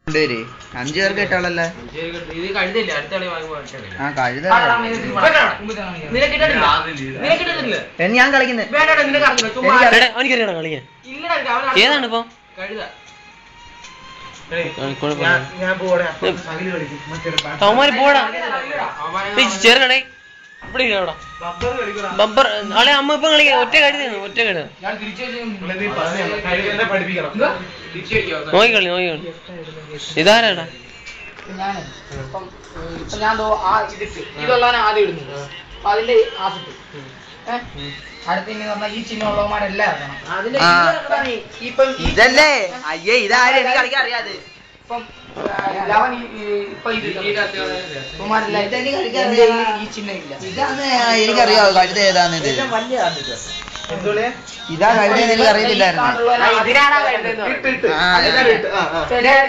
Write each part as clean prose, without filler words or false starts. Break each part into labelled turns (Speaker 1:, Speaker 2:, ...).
Speaker 1: 5 പേർക്ക് ഇട്ടാളല്ലേ? ഞാൻ കളിക്കുന്നത്
Speaker 2: ഏതാണ് ഇപ്പൊ? അവന്മാര് പോടാ ചെറുകടേ ഇവിടെ ബബ്ബർ ആളെ അമ്മ ഇപ്പൊ കളിക്കാം. ഒറ്റ കഴുതാണ് ഒറ്റ കഴുത നോക്കിക്കളി നോക്കിക്കളി. ഇതാരാടാ?
Speaker 3: ഇതുള്ളവനെ ആദ്യം ഇടുന്നു. അപ്പൊ അതിന്റെ ആസിട്ട് അടുത്തന്നെ പറഞ്ഞാൽ ഈ ചിഹ്നം ഉള്ളവന്മാരെല്ലാം ഇറങ്ങണം.
Speaker 1: ഇതല്ലേ അയ്യേ ഇതാരും എനിക്ക് കളിക്കാൻ അറിയാതെ.
Speaker 3: ഇപ്പം ഈ ചിഹ്നം ഇല്ല.
Speaker 1: ഇതാണ് എനിക്കറിയാവോ കഴുത ഏതാന്ന്. ഇത് ഇതാ കഴുത എനിക്ക് അറിയത്തില്ലായിരുന്നു.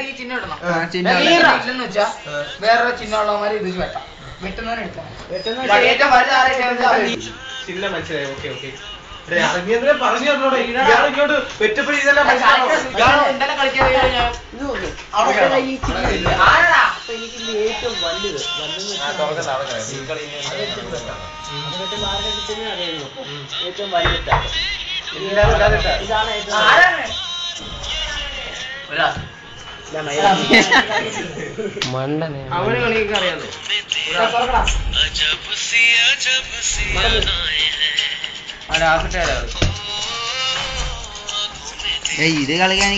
Speaker 3: ഈ ചിഹ്നം ഇടണം. ഇല്ലെന്ന് വെച്ചാ വേറൊരു ചിഹ്നം ഉള്ളവന്മാരെ ഇത് വെട്ടാം. വെട്ടുന്നവനെ എടുക്കണം.
Speaker 4: ചിഹ്നം മനസ്സിലായി. ഓക്കെ ഓക്കെ പറഞ്ഞു ഇങ്ങോട്ട് വെറ്റപ്പടി ഇതെല്ലാം ഏറ്റവും വലുത് ഏറ്റവും വലുതാ
Speaker 2: മണ്ടനെ
Speaker 4: അവന് കളിയൊക്കെ അറിയാതെ
Speaker 1: ഇത് കളിക്കാൻ